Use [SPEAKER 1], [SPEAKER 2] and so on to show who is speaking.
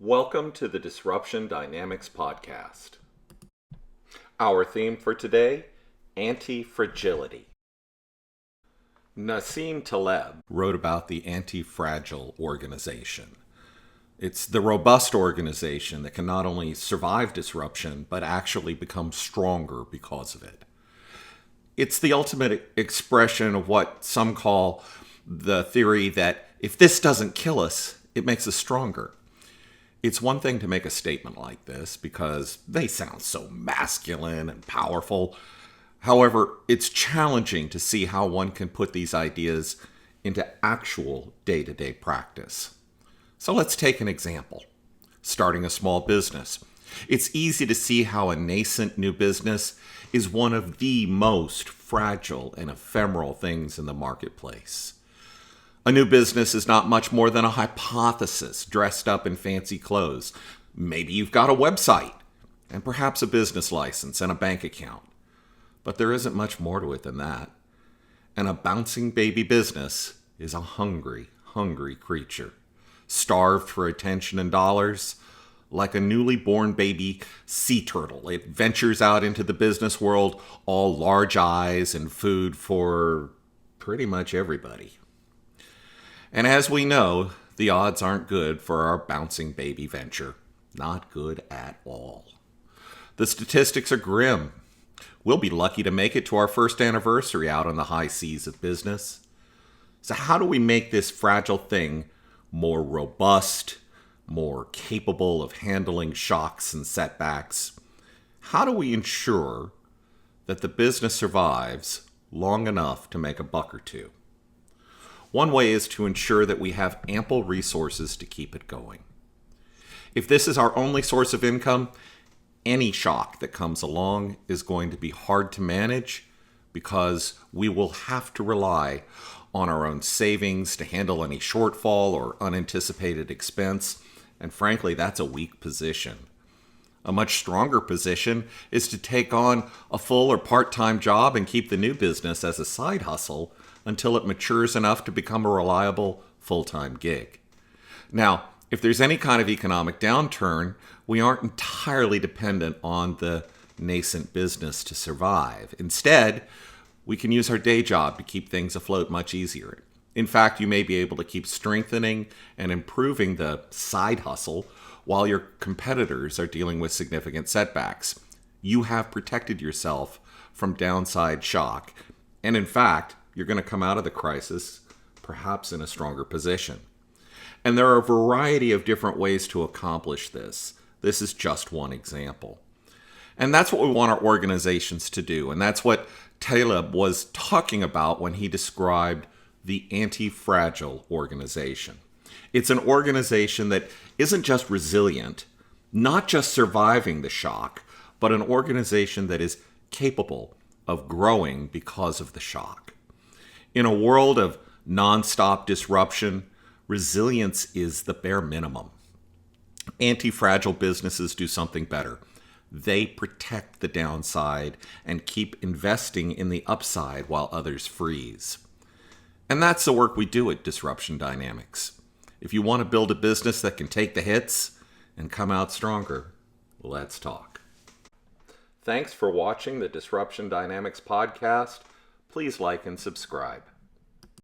[SPEAKER 1] Welcome to the Disruption Dynamics Podcast. Our theme for today, anti-fragility. Nassim Taleb wrote about the anti-fragile organization. It's the robust organization that can not only survive disruption, but actually become stronger because of it. It's the ultimate expression of what some call the theory that if this doesn't kill us, it makes us stronger. It's one thing to make a statement like this because they sound so masculine and powerful. However, it's challenging to see how one can put these ideas into actual day-to-day practice. So let's take an example. Starting a small business. It's easy to see how a nascent new business is one of the most fragile and ephemeral things in the marketplace. A new business is not much more than a hypothesis dressed up in fancy clothes. Maybe you've got a website and perhaps a business license and a bank account. But there isn't much more to it than that. And a bouncing baby business is a hungry, hungry creature, starved for attention and dollars. Like a newly born baby sea turtle, it ventures out into the business world, all large eyes and food for pretty much everybody. And as we know, the odds aren't good for our bouncing baby venture. Not good at all. The statistics are grim. We'll be lucky to make it to our first anniversary out on the high seas of business. So how do we make this fragile thing more robust, more capable of handling shocks and setbacks? How do we ensure that the business survives long enough to make a buck or two? One way is to ensure that we have ample resources to keep it going. If this is our only source of income, any shock that comes along is going to be hard to manage because we will have to rely on our own savings to handle any shortfall or unanticipated expense, and frankly, that's a weak position. A much stronger position is to take on a full or part-time job and keep the new business as a side hustle until it matures enough to become a reliable full-time gig. Now, if there's any kind of economic downturn, we aren't entirely dependent on the nascent business to survive. Instead, we can use our day job to keep things afloat much easier. In fact, you may be able to keep strengthening and improving the side hustle while your competitors are dealing with significant setbacks. You have protected yourself from downside shock, and in fact, you're going to come out of the crisis perhaps in a stronger position. And there are a variety of different ways to accomplish this. This is just one example. And that's what we want our organizations to do. And that's what Taleb was talking about when he described the anti-fragile organization. It's an organization that isn't just resilient, not just surviving the shock, but an organization that is capable of growing because of the shock. In a world of nonstop disruption, resilience is the bare minimum. Anti-fragile businesses do something better. They protect the downside and keep investing in the upside while others freeze. And that's the work we do at Disruption Dynamics. If you want to build a business that can take the hits and come out stronger, let's talk. Thanks for watching the Disruption Dynamics podcast. Please like and subscribe.